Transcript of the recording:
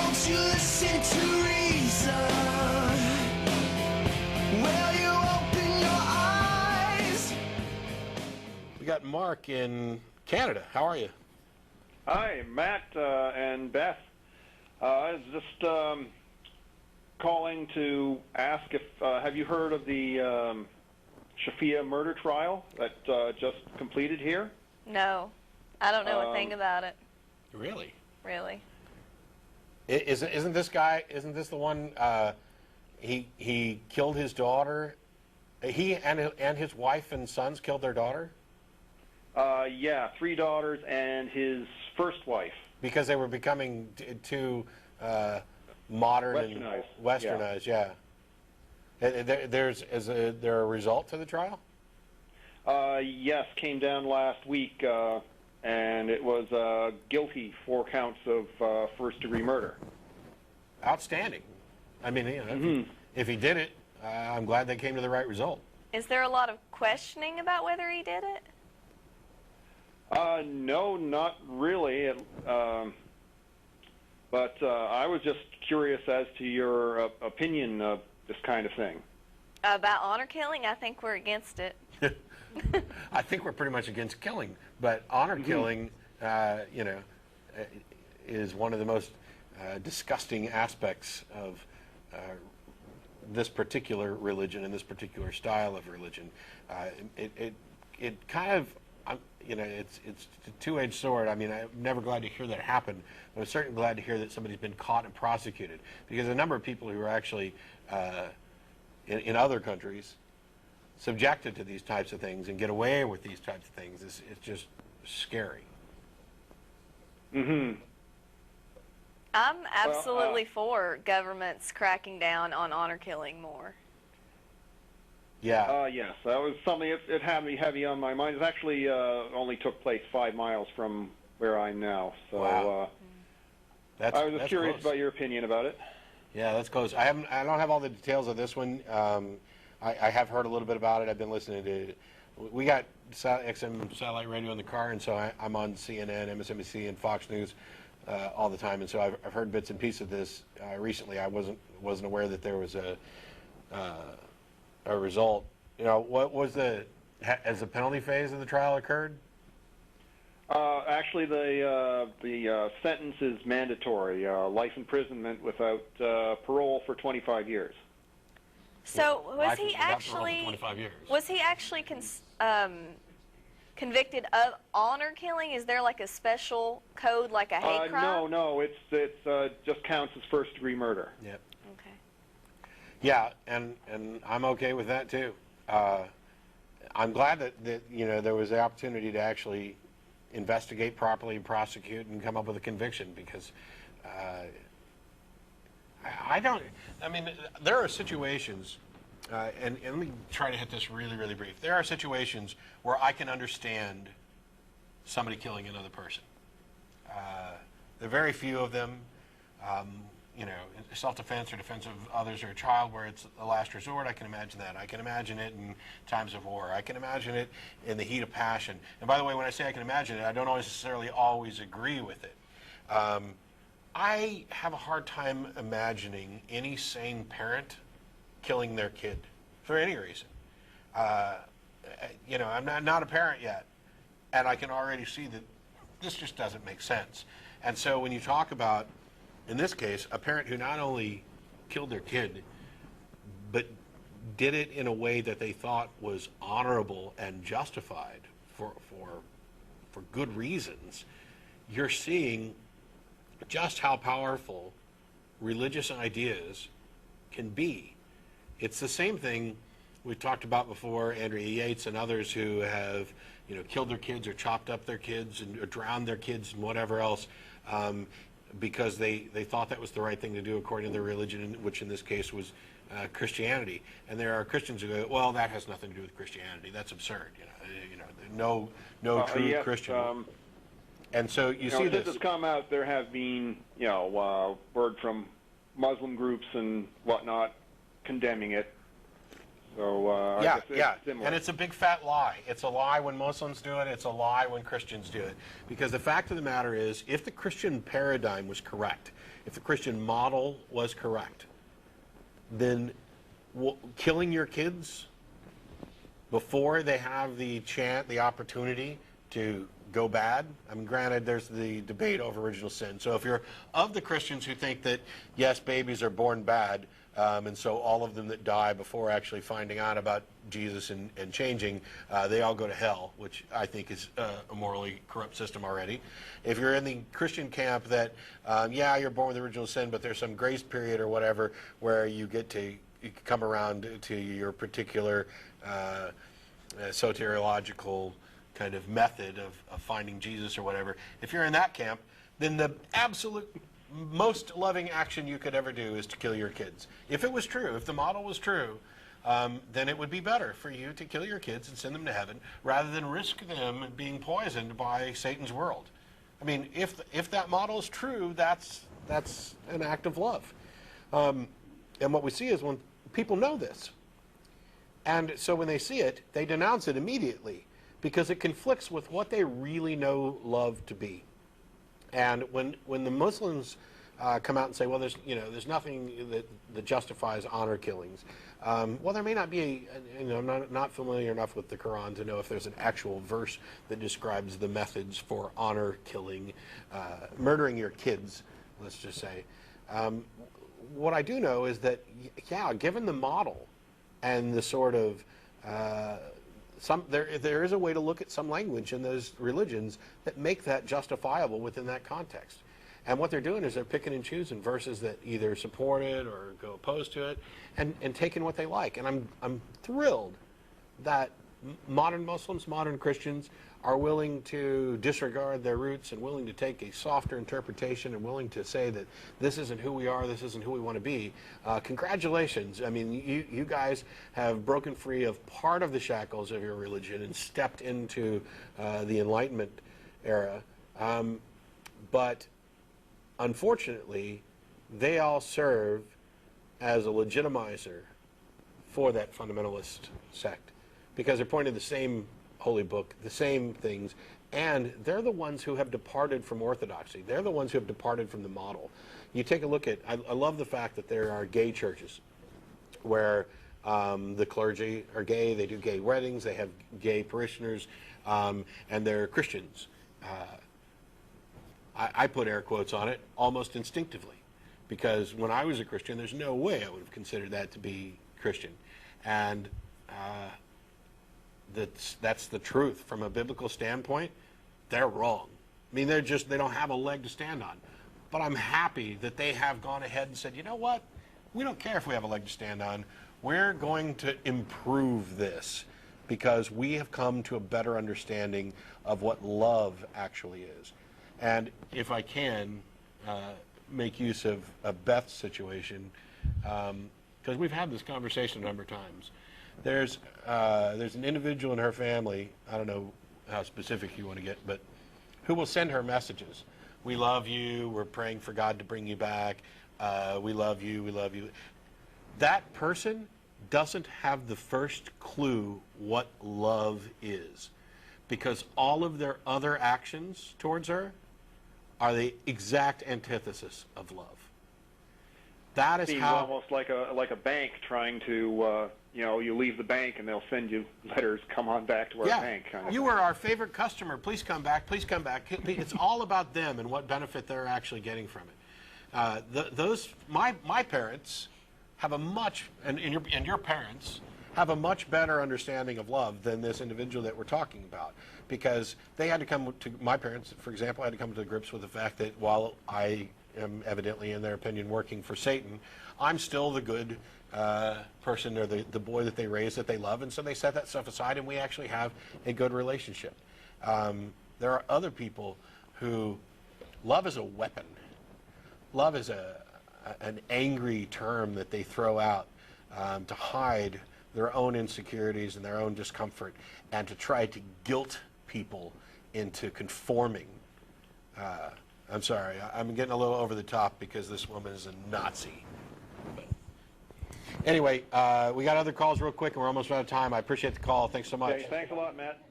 Won't you listen to reason? Will you open your eyes? We got Mark in Canada. How are you? Hi, Matt and Beth. I was just calling to ask if have you heard of the Shafia murder trial that just completed here? No, I don't know a thing about it. Really? Really? Isn't this guy? Isn't this the one? He killed his daughter. He and his wife and sons killed their daughter. Yeah, 3 daughters and his first wife. Because they were becoming too modern and westernized. Yeah. Is there a result to the trial? Yes, came down last week, and it was guilty 4 counts of first-degree murder. Outstanding. I mean, you know, if he did it, I'm glad they came to the right result. Is there a lot of questioning about whether he did it? No, not really. But I was just curious as to your opinion of this kind of thing. About honor killing? I think we're against it. I think we're pretty much against killing, but honor killing, you know, is one of the most disgusting aspects of this particular religion and this particular style of religion. It kind of, you know, it's a two-edged sword. I mean, I'm never glad to hear that happen, but I'm certainly glad to hear that somebody's been caught and prosecuted, because a number of people who are actually in other countries subjected to these types of things and get away with these types of things, it's just scary. I'm absolutely for governments cracking down on honor killing more. Yeah. Yes, that was something. It had me heavy on my mind. It actually only took place 5 miles from where I'm now. So wow. I was just curious close. about your opinion about it. Yeah, that's close. I don't have all the details of this one. I have heard a little bit about it. I've been listening to. We got XM satellite radio in the car, and so I'm on CNN, MSNBC, and Fox News all the time. And so I've heard bits and pieces of this recently. I wasn't aware that there was a result. You know, what was has the penalty phase of the trial occurred? Actually, the sentence is mandatory: life imprisonment without parole for 25 years. So was he actually 25 years. Convicted of honor killing? Is there like a special code, like a hate crime? No, it's just counts as first-degree murder. Yep. Okay. Yeah, and I'm okay with that too. I'm glad that you know there was the opportunity to actually investigate properly, and prosecute, and come up with a conviction, because I mean, there are situations, and let me try to hit this really, really brief. There are situations where I can understand somebody killing another person. There are very few of them. You know, self-defense or defense of others or a child, where it's the last resort. I can imagine that. I can imagine it in times of war. I can imagine it in the heat of passion. And by the way, when I say I can imagine it, I don't necessarily always agree with it. I have a hard time imagining any sane parent killing their kid for any reason. You know, I'm not a parent yet, and I can already see that this just doesn't make sense. And so when you talk about, in this case, a parent who not only killed their kid, but did it in a way that they thought was honorable and justified for good reasons, you're seeing just how powerful religious ideas can be. It's the same thing we've talked about before, Andrea Yates and others who have, you know, killed their kids or chopped up their kids or drowned their kids and whatever else, because they thought that was the right thing to do according to their religion, which in this case was Christianity. And there are Christians who go, well, that has nothing to do with Christianity. That's absurd. You know, no true Christian. And so you see this. Since it's come out, there have been, you know, word from Muslim groups and whatnot condemning it. So I Yeah, guess it's yeah, similar. and it's a big fat lie. It's a lie when Muslims do it. It's a lie when Christians do it. Because the fact of the matter is, if the Christian paradigm was correct, if the Christian model was correct, then killing your kids before they have the opportunity to go bad. I mean, granted, there's the debate over original sin. So if you're of the Christians who think that, yes, babies are born bad, and so all of them that die before actually finding out about Jesus and changing, they all go to hell, which I think is a morally corrupt system already. If you're in the Christian camp that, yeah, you're born with original sin, but there's some grace period or whatever where you get to come around to your particular soteriological kind of method of finding Jesus or whatever, if you're in that camp, then the absolute most loving action you could ever do is to kill your kids. If it was true, if the model was true, then it would be better for you to kill your kids and send them to heaven rather than risk them being poisoned by Satan's world. I mean, if that model is true, that's an act of love. And what we see is when people know this, and so when they see it, they denounce it immediately because it conflicts with what they really know love to be. And when the Muslims come out and say, well, there's nothing that justifies honor killings. Well, there may not be, I'm not familiar enough with the Quran to know if there's an actual verse that describes the methods for honor killing, murdering your kids, let's just say. What I do know is that, yeah, given the model and the sort of there is a way to look at some language in those religions that make that justifiable within that context. And what they're doing is they're picking and choosing verses that either support it or go opposed to it and taking what they like. And I'm thrilled that modern Muslims, modern Christians are willing to disregard their roots and willing to take a softer interpretation and willing to say that this isn't who we are, this isn't who we want to be. Congratulations. I mean, you guys have broken free of part of the shackles of your religion and stepped into the Enlightenment era. But unfortunately, they all serve as a legitimizer for that fundamentalist sect because they're pointing to the same holy book, the same things, and they're the ones who have departed from orthodoxy. They're the ones who have departed from the model. You take a look at, I love the fact that there are gay churches where the clergy are gay, they do gay weddings, they have gay parishioners, and they're Christians. I put air quotes on it almost instinctively because when I was a Christian, there's no way I would have considered that to be Christian. And that's the truth. From a biblical standpoint, they're wrong. I mean, they don't have a leg to stand on. But I'm happy that they have gone ahead and said, you know what? We don't care if we have a leg to stand on. We're going to improve this because we have come to a better understanding of what love actually is. And if I can make use of Beth's situation, because we've had this conversation a number of times. There's an individual in her family, I don't know how specific you want to get, but who will send her messages. We love you, we're praying for God to bring you back, we love you, we love you. That person doesn't have the first clue what love is because all of their other actions towards her are the exact antithesis of love. That is Seems how almost like a bank trying to, you leave the bank and they'll send you letters, come on back to our bank. Kind of you were our favorite customer. Please come back. Please come back. It's all about them and what benefit they're actually getting from it. My parents have a much, and your parents have a much better understanding of love than this individual that we're talking about, because they had to come to, my parents, for example, had to come to grips with the fact that while I am evidently, in their opinion, working for Satan, I'm still the good person or the boy that they raised that they love, and so they set that stuff aside and we actually have a good relationship. There are other people who love is a weapon. Love is an angry term that they throw out to hide their own insecurities and their own discomfort and to try to guilt people into conforming. I'm sorry, I'm getting a little over the top because this woman is a Nazi. Anyway, we got other calls real quick, and we're almost out of time. I appreciate the call. Thanks so much. Okay, thanks a lot, Matt.